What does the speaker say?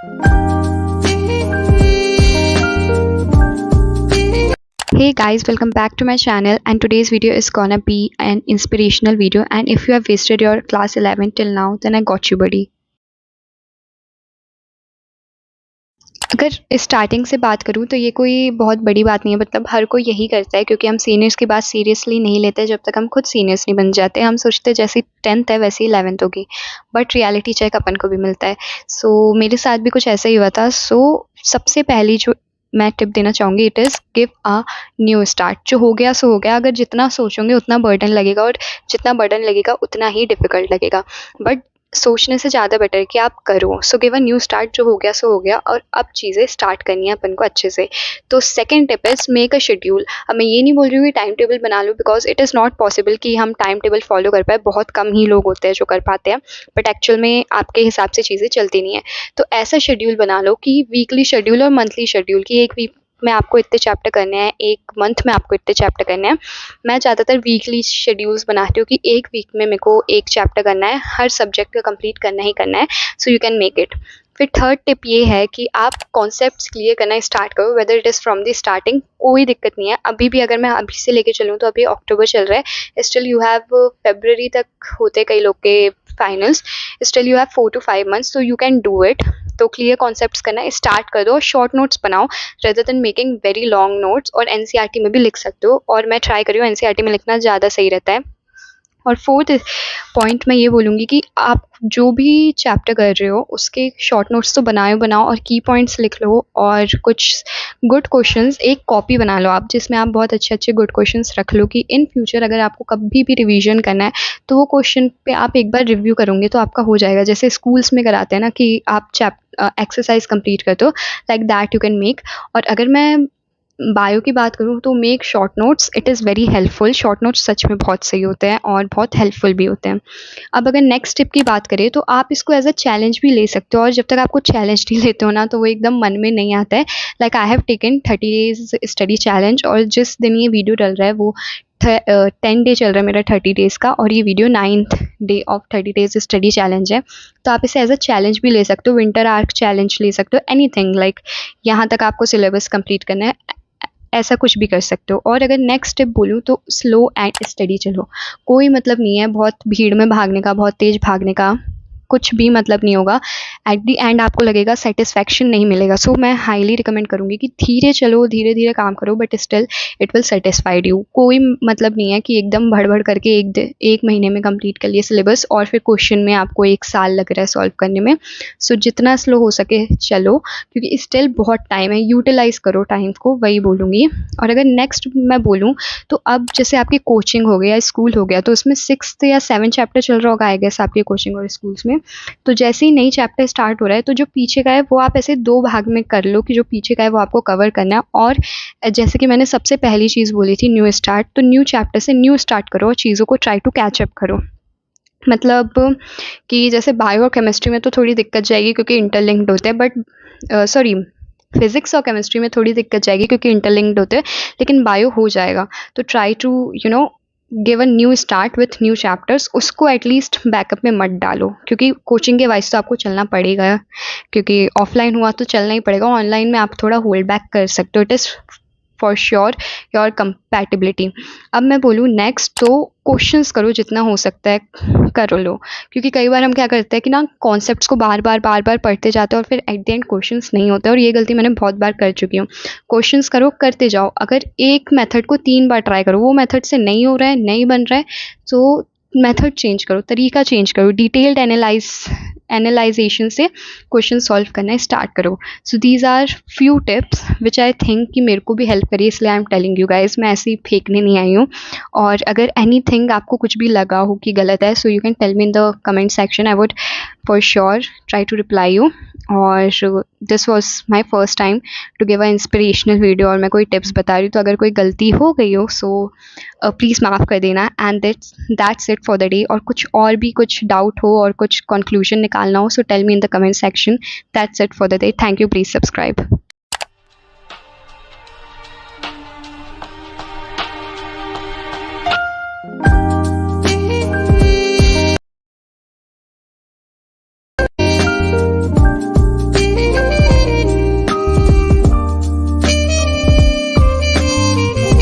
Hey guys, welcome back to my channel, and today's video is gonna be an inspirational video. And if you have wasted your class 11 till now, then I got you buddy. अगर starting से बात करूँ तो ये कोई बहुत बड़ी बात नहीं है, मतलब हर कोई यही करता है क्योंकि हम सीनियर्स की बात सीरियसली नहीं लेते जब तक हम खुद सीनियर्स नहीं बन जाते। हम सोचते जैसी 10th है वैसी 11th होगी, बट रियलिटी चेक अपन को भी मिलता है। सो मेरे साथ भी कुछ ऐसा ही हुआ था। सबसे पहली जो मैं टिप देना चाहूँगी, it is give a new start. जो हो गया सो हो गया। अगर जितना सोचोगे उतना बर्डन लगेगा, और जितना बर्डन लगेगा उतना ही डिफ़िकल्ट लगेगा, बट सोचने से ज़्यादा बेटर है कि आप करो। So give a new start. जो हो गया सो हो गया, और अब चीज़ें स्टार्ट करनी है अपन को अच्छे से। तो second tip is make a schedule. अब मैं ये नहीं बोल रही हूँ कि टाइम टेबल बना लो, because it is not possible कि हम टाइम टेबल फॉलो कर पाए। बहुत कम ही लोग होते हैं जो कर पाते हैं, बट एक्चुअल में आपके हिसाब से चीज़ें चलती नहीं है। तो ऐसा शेड्यूल बना लो कि वीकली शेड्यूल और मंथली शेड्यूल, कि एक वीक में आपको इतने चैप्टर करने हैं, एक मंथ में आपको इतने चैप्टर करने हैं। मैं ज़्यादातर वीकली शेड्यूल्स बनाती हूँ कि एक वीक में मेरे को एक चैप्टर करना है, हर सब्जेक्ट का कंप्लीट करना ही करना है। So you can make it. फिर थर्ड टिप ये है कि आप कॉन्सेप्ट्स क्लियर करना स्टार्ट करो, whether it is from the starting. कोई दिक्कत नहीं है। अभी भी अगर मैं अभी से लेके चलूँ तो अभी अक्टूबर चल रहा है, स्टिल यू हैव फेब्रवरी तक होते कई लोग के finals, still you have 4 to 5 months, so you can do it। तो क्लियर कॉन्सेप्ट्स करना स्टार्ट कर दो, शॉर्ट नोट्स बनाओ rather than making very long notes. और एनसीईआरटी में भी लिख सकते हो, और मैं ट्राई करी हूँ एनसीईआरटी में लिखना ज़्यादा सही रहता है। और फोर्थ पॉइंट मैं ये बोलूँगी कि आप जो भी चैप्टर कर रहे हो उसके शॉर्ट नोट्स तो बनाओ और की पॉइंट्स लिख लो, और कुछ गुड क्वेश्चंस एक कॉपी बना लो आप, जिसमें आप बहुत अच्छे अच्छे गुड क्वेश्चंस रख लो कि इन फ्यूचर अगर आपको कभी भी रिवीजन करना है तो वो क्वेश्चन पे आप एक बार रिव्यू करोगे तो आपका हो जाएगा। जैसे स्कूल्स में कराते हैं ना कि आप एक्सरसाइज कंप्लीट करते हो, like that you can make. और अगर मैं बायो की बात करूँ तो make short notes, it is very helpful. Short notes सच में बहुत सही होते हैं और बहुत हेल्पफुल भी होते हैं। अब अगर नेक्स्ट टिप की बात करें तो आप इसको एज अ चैलेंज भी ले सकते हो, और जब तक आपको चैलेंज नहीं लेते हो ना तो वो एकदम मन में नहीं आता है। Like I have taken 30 days study challenge, और जिस दिन ये वीडियो डल रहा है वो 10 डे चल रहा है मेरा 30 days का, और ये video 9th day of 30 days study challenge है। तो आप इसे एज अ चैलेंज भी ले सकते हो, विंटर आर्क चैलेंज ले सकते हो, एनीथिंग लाइक यहाँ तक आपको सिलेबस कंप्लीट करना है, ऐसा कुछ भी कर सकते हो। और अगर नेक्स्ट स्टेप बोलूँ तो स्लो एंड स्टडी चलो। कोई मतलब नहीं है बहुत भीड़ में भागने का, बहुत तेज़ भागने का, कुछ भी मतलब नहीं होगा। एट दी एंड आपको लगेगा सेटिस्फैक्शन नहीं मिलेगा। सो मैं हाईली रिकमेंड करूँगी कि धीरे चलो, धीरे धीरे काम करो, but still it will satisfied you. कोई मतलब नहीं है कि एकदम भड़ करके एक महीने में कंप्लीट कर लिए सिलेबस और फिर क्वेश्चन में आपको 1 साल लग रहा है सॉल्व करने में। सो जितना स्लो हो सके चलो, क्योंकि स्टिल बहुत टाइम है। यूटिलाइज़ करो टाइम को, वही बोलूँगी। और अगर नेक्स्ट मैं बोलूँ तो अब जैसे आपकी कोचिंग हो गया, स्कूल हो गया, तो उसमें 6th या 7th चैप्टर चल रहा होगा आई गेस आपकी कोचिंग और स्कूल्स में। तो जैसे ही नई चैप्टर स्टार्ट हो रहा है तो जो पीछे का है वो आप ऐसे 2 भाग में कर लो कि जो पीछे का है वो आपको कवर करना है। और जैसे कि मैंने सबसे पहली चीज़ बोली थी न्यू स्टार्ट, तो न्यू चैप्टर से न्यू स्टार्ट करो और चीज़ों को ट्राई टू कैच अप करो। मतलब कि जैसे बायो और केमिस्ट्री में तो थोड़ी दिक्कत जाएगी क्योंकि इंटरलिंक्ड होते हैं, बट सॉरी फिजिक्स और केमिस्ट्री में थोड़ी दिक्कत जाएगी क्योंकि इंटरलिंक्ड होते हैं, लेकिन बायो हो जाएगा। तो try to give a new start with new chapters. उसको एटलीस्ट बैकअप में मत डालो, क्योंकि कोचिंग के वाइज तो आपको चलना पड़ेगा, क्योंकि ऑफलाइन हुआ तो चलना ही पड़ेगा। ऑनलाइन में आप थोड़ा होल्ड बैक कर सकते हो, it is for sure your compatibility. अब मैं बोलूँ नेक्स्ट, तो क्वेश्चंस करो जितना हो सकता है कर लो, क्योंकि कई बार हम क्या करते हैं कि ना कॉन्सेप्ट्स को बार बार पढ़ते जाते हैं और फिर एट द एंड क्वेश्चंस नहीं होते, और ये गलती मैंने बहुत बार कर चुकी हूँ। क्वेश्चंस करो, करते जाओ। अगर एक मेथड को 3 बार ट्राई करो, वो मेथड से नहीं हो रहा है, नहीं बन रहा है, तो मेथड चेंज करो, तरीका चेंज करो, डिटेल्ड एनालाइजेशन से क्वेश्चन सॉल्व करना स्टार्ट करो। So these are few tips which I think कि मेरे को भी हेल्प करिए, इसलिए I am telling you guys. मैं ऐसे ही फेंकने नहीं आई हूँ। और अगर एनीथिंग आपको कुछ भी लगा हो कि गलत है, so you can tell me in the comment section, I would for sure try to reply you. और this was my first time to give a inspirational video, और मैं कोई टिप्स बता रही हूँ, तो अगर कोई गलती हो गई हो सो प्लीज़ माफ़ कर देना। And that's it for the day. और कुछ और भी कुछ डाउट हो और कुछ कंक्लूजन निकालना हो, so tell me in the comment section. That's it for the day. Thank you, please subscribe.